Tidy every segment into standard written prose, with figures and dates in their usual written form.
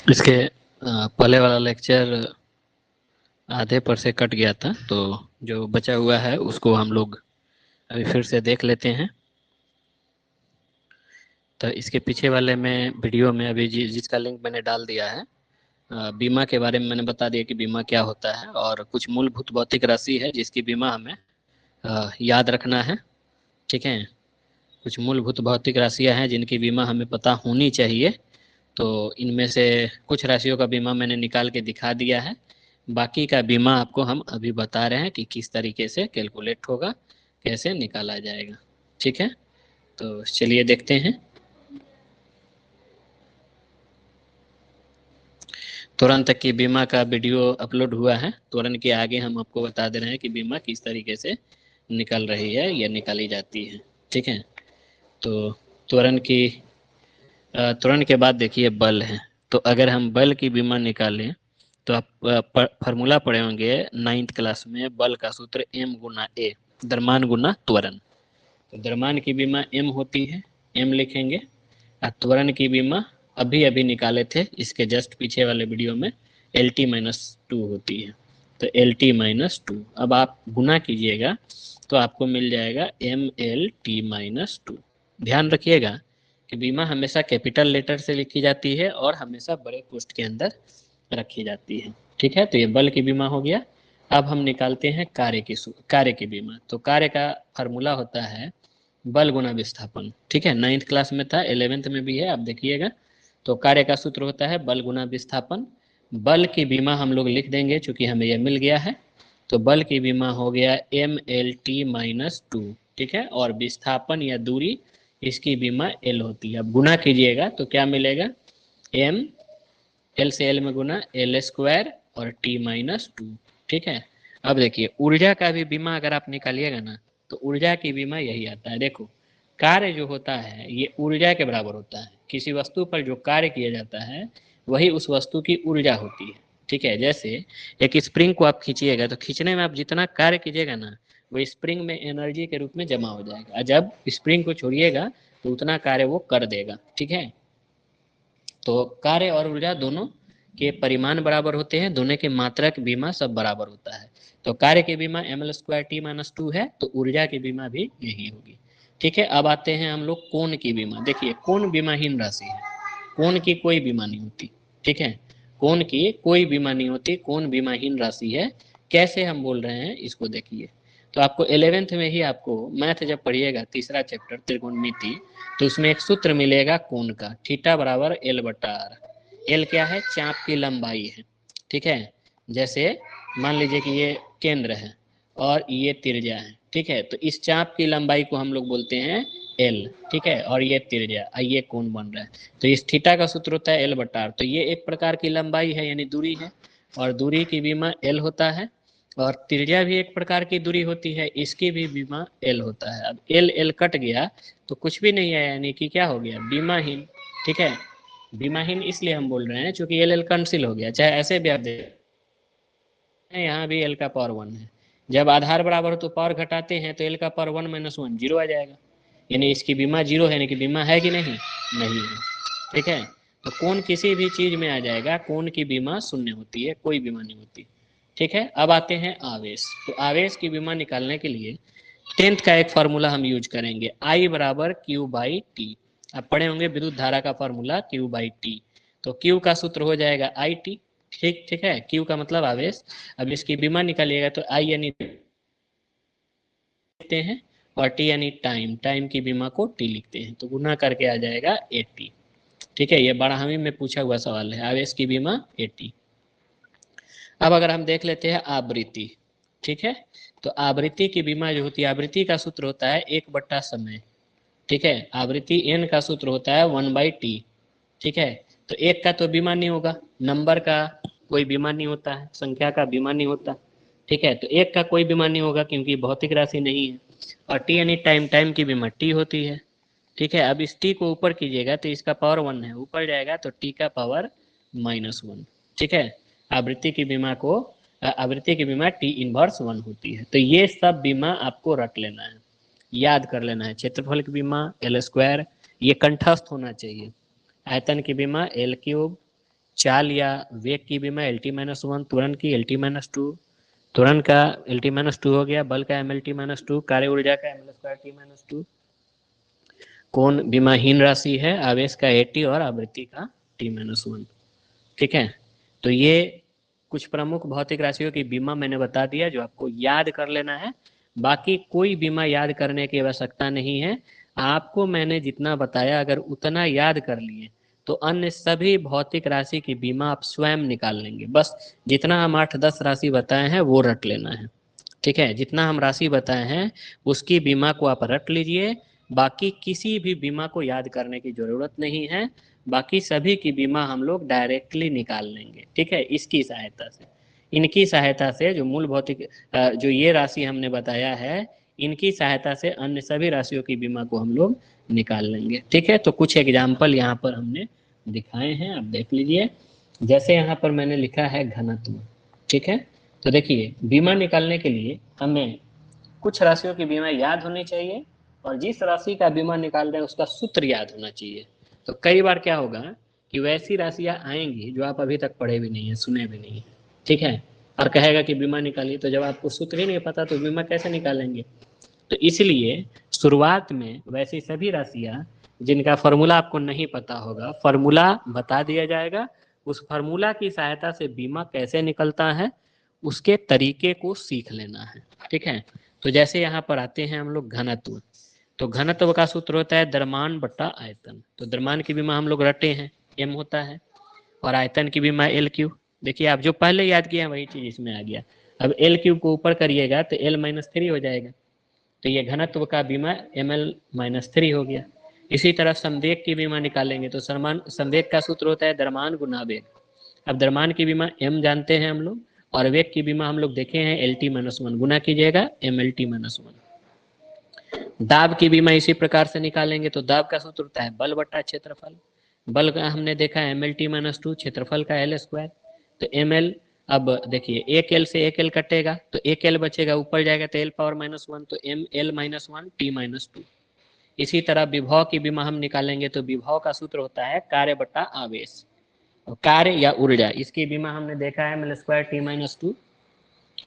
इसके पहले वाला लेक्चर आधे पर से कट गया था, तो जो बचा हुआ है उसको हम लोग अभी फिर से देख लेते हैं। तो इसके पीछे वाले में वीडियो में अभी जिसका लिंक मैंने डाल दिया है, बीमा के बारे में मैंने बता दिया कि बीमा क्या होता है, और कुछ मूलभूत भौतिक राशि है जिसकी बीमा हमें याद रखना है। ठीक है, कुछ मूलभूत भौतिक राशियां हैं जिनकी बीमा हमें पता होनी चाहिए। तो इनमें से कुछ राशियों का बीमा मैंने निकाल के दिखा दिया है, बाकी का बीमा आपको हम अभी बता रहे हैं कि किस तरीके से कैलकुलेट होगा, कैसे निकाला जाएगा। ठीक है, तो चलिए देखते हैं। तुरंत की बीमा का वीडियो अपलोड हुआ है, तुरंत के आगे हम आपको बता दे रहे हैं कि बीमा किस तरीके से निकल रही है या निकाली जाती है। ठीक है, तो तुरंत की तुरंत के बाद देखिए बल है। तो अगर हम बल की बीमा निकालें तो आप फार्मूला पढ़े होंगे 9th क्लास में, बल का सूत्र m गुना ए, द्रव्यमान गुना त्वरण। तो द्रव्यमान की बीमा m होती है, m लिखेंगे। और त्वरण की बीमा अभी अभी निकाले थे इसके जस्ट पीछे वाले वीडियो में, LT-2 होती है। तो LT-2 अब आप गुना कीजिएगा तो आपको मिल जाएगा MLT-2। ध्यान रखिएगा कि बीमा हमेशा कैपिटल लेटर से लिखी जाती है और हमेशा बड़े पोस्ट के अंदर रखी जाती है। ठीक है, तो ये बल की बीमा हो गया। अब हम निकालते हैं कार्य की बीमा। तो कार्य का फार्मूला होता है बल गुना विस्थापन। ठीक है, 9th क्लास में था, 11th में भी है, आप देखिएगा। तो कार्य का सूत्र होता है बल गुना विस्थापन। बल की बीमा हम लोग लिख देंगे चूंकि हमें यह मिल गया है। तो बल की बीमा हो गया MLT-2। ठीक है, और विस्थापन या दूरी, इसकी बीमा L होती है। अब गुना कीजिएगा तो क्या मिलेगा, M, L से L में गुना, L² और T-2। ठीक है, अब देखिए ऊर्जा का भी बीमा अगर आप निकालिएगा ना, तो ऊर्जा की बीमा यही आता है। देखो, कार्य जो होता है ये ऊर्जा के बराबर होता है। किसी वस्तु पर जो कार्य किया जाता है वही उस वस्तु की ऊर्जा होती है। ठीक है, जैसे एक स्प्रिंग को आप खींचिएगा तो खींचने में आप जितना कार्य कीजिएगा ना, वो स्प्रिंग में एनर्जी के रूप में जमा हो जाएगा, और जब स्प्रिंग को छोड़िएगा तो उतना कार्य वो कर देगा। ठीक है, तो कार्य और ऊर्जा दोनों के परिमाण बराबर होते हैं, दोनों के मात्रक बीमा सब बराबर होता है। तो कार्य की बीमा ML²T-2 है, तो ऊर्जा की बीमा भी यही होगी। ठीक है, अब आते हैं हम लोग कोण की बीमा। देखिए कोण बीमाहीन राशि है, कोण की कोई बीमा नहीं होती। ठीक है, कोण की कोई बीमा नहीं होती, कोण बीमाहीन राशि है। कैसे हम बोल रहे हैं इसको देखिए। तो आपको 11th में ही आपको मैथ जब पढ़िएगा, तीसरा चैप्टर त्रिकोणमिति, तो उसमें एक सूत्र मिलेगा कोण का, थीटा बराबर L/R। एल क्या है, चाप की लंबाई है। ठीक है, जैसे मान लीजिए कि ये केंद्र है और ये त्रिज्या है। ठीक है, तो इस चाप की लंबाई को हम लोग बोलते हैं एल। ठीक है, और ये त्रिज्या, ये कोण बन रहा है। तो इस थीटा का सूत्र होता है L/R। तो ये एक प्रकार की लंबाई है यानी दूरी है, और दूरी की बीमा L होता है। और त्रिज्या भी एक प्रकार की दूरी होती है, इसकी भी बीमा L होता है। अब L L कट गया तो कुछ भी नहीं है, यानी कि क्या हो गया, बीमाहीन। ठीक है, बीमाहीन इसलिए हम बोल रहे हैं क्योंकि एल एल कैंसिल हो गया। चाहे ऐसे भी आप देखें, यहाँ भी एल का पावर 1 है। जब आधार बराबर हो तो पावर घटाते हैं, तो एल का पावर 1 - 1 जीरो आ जाएगा, यानी इसकी बीमा जीरो है, यानी कि बीमा है कि नहीं, नहीं है। ठीक है, तो कोण किसी भी चीज में आ जाएगा, कोण की बीमा शून्य होती है, कोई बीमा नहीं होती। ठीक है, अब आते हैं आवेश। तो आवेश की बीमा निकालने के लिए 10th का एक फार्मूला हम यूज करेंगे, I बराबर Q/T। आप पढ़े होंगे विद्युत धारा का फार्मूला Q/T। तो Q का सूत्र हो जाएगा IT। ठीक ठीक है, Q का मतलब आवेश। अब इसकी बीमा निकालिएगा तो I यानी लिखते हैं, और T यानी टाइम, टाइम की बीमा को T लिखते हैं, तो गुना करके आ जाएगा 80। ठीक है, ये 12वीं में पूछा हुआ सवाल है, आवेश की बीमा 80। अब अगर हम देख लेते हैं आवृत्ति। ठीक है, तो आवृत्ति की बीमा जो होती है, आवृत्ति का सूत्र होता है 1/समय। ठीक है, आवृत्ति n का सूत्र होता है 1/T। ठीक है, तो एक का तो बीमा नहीं होगा, नंबर का कोई बीमा नहीं होता है, संख्या का बीमा नहीं होता। ठीक है, तो एक का कोई बीमा नहीं होगा क्योंकि भौतिक राशि नहीं है। और टी यानी टाइम, टाइम की बीमा टी होती है। ठीक है, अब इस टी को ऊपर कीजिएगा तो इसका पावर 1 है, ऊपर जाएगा तो टी का पावर -1। ठीक है, आवृत्ति की बीमा को, आवृत्ति की बीमा T−1 होती है। तो ये सब बीमा आपको रट लेना है, याद कर लेना है। क्षेत्रफल की बीमा L², ये कंठस्थ होना चाहिए। आयतन की बीमा L3, चाल या वेग की बीमा LT-1, त्वरण की LT-2, त्वरण का LT-2 हो गया, बल का MLT-2, कार्य ऊर्जा का ML2T-2, कौन बीमाहीन राशि है, आवेश का AT और आवृत्ति का T-1। ठीक है, तो ये कुछ प्रमुख भौतिक राशियों की बीमा मैंने बता दिया जो आपको याद कर लेना है। बाकी कोई बीमा याद करने की आवश्यकता नहीं है। आपको मैंने जितना बताया अगर उतना याद कर लिए तो अन्य सभी भौतिक राशि की बीमा आप स्वयं निकाल लेंगे। बस जितना हम 8-10 राशि बताए हैं वो रट लेना है। ठीक है, जितना हम राशि बताए हैं उसकी बीमा को आप रट लीजिए। बाकी किसी भी बीमा को याद करने की जरूरत नहीं है। बाकी सभी की बीमा हम लोग डायरेक्टली निकाल लेंगे। ठीक है, इसकी सहायता से, इनकी सहायता से जो मूल भौतिक जो ये राशि हमने बताया है, इनकी सहायता से अन्य सभी राशियों की बीमा को हम लोग निकाल लेंगे। ठीक है, तो कुछ एग्जाम्पल यहाँ पर हमने दिखाए हैं, आप देख लीजिए। जैसे यहाँ पर मैंने लिखा है घनत्व। ठीक है, तो देखिए बीमा निकालने के लिए हमें कुछ राशियों की बीमा याद होनी चाहिए और जिस राशि का बीमा निकाल रहे हैं उसका सूत्र याद होना चाहिए। तो कई बार क्या होगा कि वैसी राशियां आएंगी जो आप अभी तक पढ़े भी नहीं है, सुने भी नहीं है। ठीक है, और कहेगा कि बीमा निकालिए, तो जब आपको सूत्र ही नहीं पता तो बीमा कैसे निकालेंगे। तो इसलिए शुरुआत में वैसी सभी राशियां जिनका फॉर्मूला आपको नहीं पता होगा, फॉर्मूला बता दिया जाएगा। उस फॉर्मूला की सहायता से बीमा कैसे निकलता है उसके तरीके को सीख लेना है। ठीक है, तो जैसे यहाँ पर आते हैं हम लोग घनत्व। तो घनत्व का सूत्र होता है द्रव्यमान बटा आयतन। तो द्रव्यमान की बीमा हम लोग रटे हैं, m होता है, और आयतन की बीमा L3। देखिए आप जो पहले याद किए हैं वही चीज इसमें आ गया। अब L3 को ऊपर करिएगा तो L-3 हो जाएगा। तो ये घनत्व का बीमा ML-3 हो गया। इसी तरह संवेग की बीमा निकालेंगे तो संवेग का सूत्र होता है द्रव्यमान गुना वेग। अब द्रव्यमान की बीमा m जानते हैं हम लोग, और वेग की बीमा हम लोग देखे हैं LT-1, गुना कीजिएगा MLT-1। दाब की बीमा इसी प्रकार से निकालेंगे तो दाब का सूत्र होता है बल बटा क्षेत्रफल। बल का हमने देखा MLT-2, क्षेत्रफल का L²। तो ML, अब देखिए एक L से एक L कटेगा तो एक L बचेगा, ऊपर जाएगा तो L⁻⁻1, तो ML-1T-2। इसी तरह विभव की बीमा हम निकालेंगे तो विभव का सूत्र होता है कार्य बटा आवेश, कार्य या ऊर्जा। इसकी बीमा हमने देखा है ML²T-2,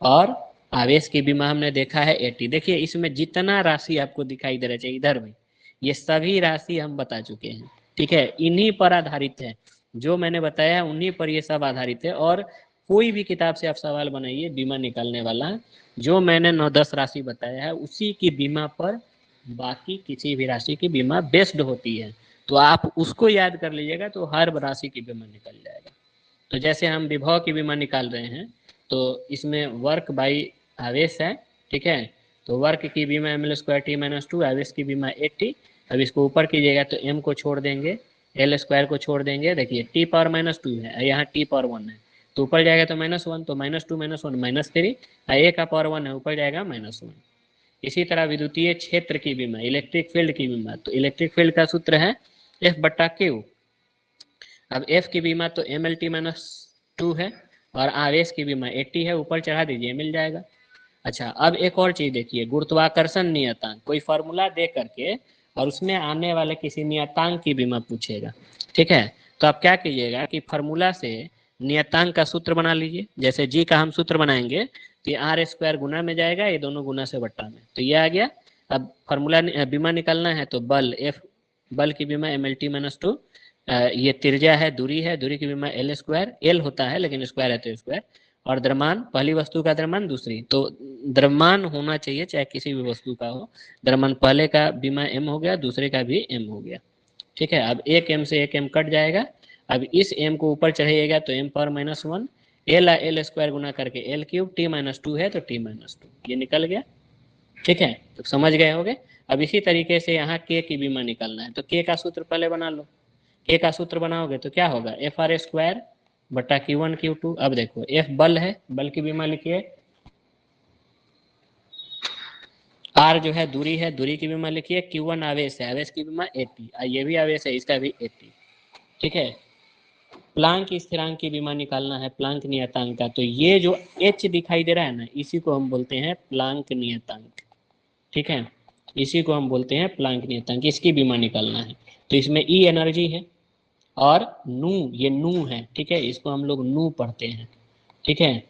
और आवेश की बीमा हमने देखा है AT। देखिए इसमें जितना राशि आपको दिखाई दे रहा है इधर में, ये सभी राशि हम बता चुके हैं। ठीक है, इन्हीं पर आधारित है, जो मैंने बताया उन्हीं पर ये सब आधारित है। और कोई भी किताब से आप सवाल बनाइए बीमा निकालने वाला, जो मैंने 9-10 राशि बताया है उसी की बीमा पर बाकी किसी भी राशि की बीमा बेस्ड होती है। तो आप उसको याद कर लीजिएगा तो हर राशि की बीमा निकल जाएगा। तो जैसे हम विभव की बीमा निकाल रहे हैं तो इसमें वर्क बाई आवेश है। ठीक है, तो वर्क की बीमा ML²T-2, आवेश की बीमा AT। अब इसको ऊपर कीजिएगा तो m को छोड़ देंगे, L² को छोड़ देंगे। देखिए T⁻⁻2 है, यहाँ T⁻1 है, तो ऊपर जाएगा तो -1, तो -2 -1 -3, A का पावर 1 है, ऊपर जाएगा -1। इसी तरह विद्युतीय क्षेत्र की बीमा, इलेक्ट्रिक फील्ड की बीमा, तो इलेक्ट्रिक फील्ड का सूत्र है F/Q। अब F की बीमा तो MLT-2 है, और आवेश की बीमा AT है, ऊपर चढ़ा दीजिए मिल जाएगा। अच्छा, अब एक और चीज देखिए, गुरुत्वाकर्षण नियतांक, कोई फॉर्मूला दे करके और उसमें आने वाले किसी नियतांक की बीमा पूछेगा। ठीक है, तो आप क्या कीजिएगा कि फॉर्मूला से नियतांक का सूत्र बना लीजिए। जैसे G का हम सूत्र बनाएंगे तो ये R² गुना में जाएगा, ये दोनों गुना से बट्टा में, तो ये आ गया। अब फॉर्मूला बीमा निकालना है तो बल F, बल की बीमा MLT-2, ये त्रिज्या है, दूरी है, दूरी की बीमा L², L होता है लेकिन स्क्वायर है तो स्क्वायर, और द्रव्यमान, पहली वस्तु का द्रव्यमान दूसरी, तो द्रव्यमान होना चाहिए चाहे किसी भी वस्तु का हो। द्रव्यमान पहले का बीमा M हो गया, दूसरे का भी M हो गया। ठीक है, अब एक M से एक M कट जाएगा। अब इस M को ऊपर चढ़ाइएगा तो M⁻⁻1, L² गुना करके L3, T-2 है तो T-2, ये निकल गया। ठीक है, तो समझ गए होंगे। अब इसी तरीके से यहाँ K की बीमा निकालना है तो K का सूत्र पहले बना लो। K का सूत्र बनाओगे तो क्या होगा, FR² बटा Q1 Q2। अब देखो F बल है, बल की बीमा लिखिए, R जो है दूरी है, दूरी की बीमा लिखिए, Q1 आवेश है, आवेश की बीमा AT, ये भी आवेश है, इसका भी AT। ठीक है, प्लांक स्थिरांक की बीमा निकालना है, प्लांक नियतांक का, तो ये जो H दिखाई दे रहा है ना, इसी को हम बोलते हैं प्लांक नियतांक। ठीक है, इसी को हम बोलते हैं प्लांक नियतांक, इसकी बीमा निकालना है। तो इसमें E एनर्जी है, और नू, ये नू है, ठीक है, इसको हम लोग नू पढ़ते हैं, ठीक है,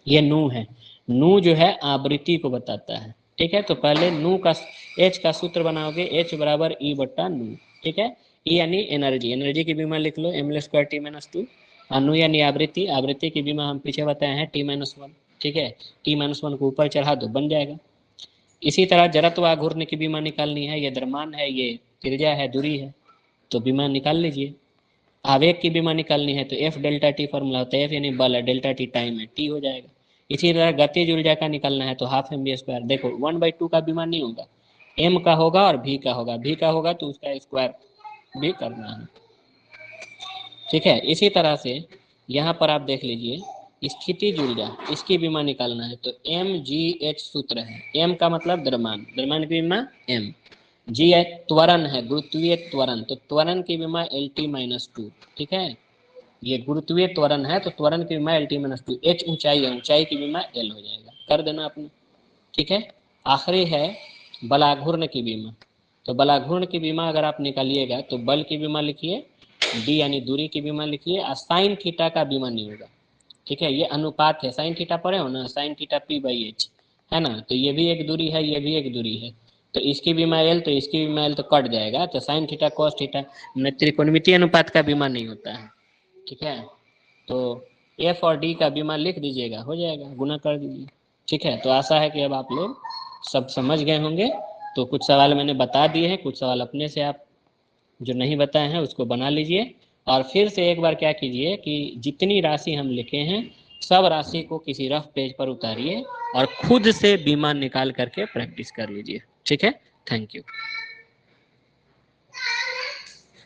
ये नू है। नू जो है आवृत्ति को बताता है, ठीक है। तो पहले नू का एच का सूत्र बनाओगे, एच बराबर ई बट्टा नू, ठीक है। ई यानी एनर्जी, एनर्जी की बीमा लिख लो M L square T minus two. Nu यानी आवृत्ति, आवृत्ति की बीमा हम पीछे बताए हैं टी माइनस वन, ठीक है। टी माइनस वन को ऊपर चढ़ा दो, बन जाएगा। इसी तरह जड़त्व आघूर्ण की बीमा निकालनी है, ये द्रव्यमान है, ये त्रिज्या है, दूरी है, तो बीमा निकाल लीजिए। आवेग की बीमा निकालनी है तो एफ डेल्टा टी फॉर्मूला होता है, एफ यानी बल है, डेल्टा टी टाइम है, टी हो जाएगा। इसी तरह गतिज ऊर्जा का निकालना है तो हाफ एम बी स्क्वायर, देखो 1/2 का बीमा नहीं होगा, एम का होगा और भी का होगा, भी का होगा तो उसका स्क्वायर भी करना है, ठीक है। इसी तरह से यहाँ पर आप देख लीजिए स्थितिज ऊर्जा, इसकी बीमा निकालना है तो एम जी एच सूत्र है, एम का मतलब द्रव्यमान, द्रव्यमान की बीमा एम, जी है त्वरण है, गुरुत्वीय त्वरण, तो त्वरण की बीमा एल टी माइनस टू, ठीक है, ये गुरुत्वीय त्वरण है तो त्वरण की बीमा L T minus to, H ऊंचाई है, ऊंचाई की बीमा एल हो जाएगा, कर देना आपने, ठीक है। आखिरी है बलाघूर्ण की बीमा, तो बलाघूर्ण की बीमा अगर आप निकालिएगा तो बल की बीमा लिखिए, डी यानी दूरी की बीमा लिखिए, और साइन थीटा का बीमा नहीं होगा, ठीक है, ये अनुपात है, साइन थीटा पढ़े हो ना, sine theta P by H है ना, तो ये भी एक दूरी है, ये भी एक दूरी है, तो इसकी बीमा एल, तो इसकी बीमा एल, तो कट जाएगा, तो साइन थीटा कॉस थीटा, त्रिकोणमितीय अनुपात का बीमा नहीं होता है, ठीक है। तो एफ और डी का बीमा लिख दीजिएगा, हो जाएगा, गुना कर दीजिए, ठीक है। तो आशा है कि अब आप लोग सब समझ गए होंगे। तो कुछ सवाल मैंने बता दिए हैं, कुछ सवाल अपने से आप जो नहीं बताए हैं उसको बना लीजिए, और फिर से एक बार क्या कीजिए कि जितनी राशि हम लिखे हैं सब राशि को किसी रफ पेज पर उतारिए और खुद से बीमा निकाल करके प्रैक्टिस कर लीजिए, ठीक है। Thank you.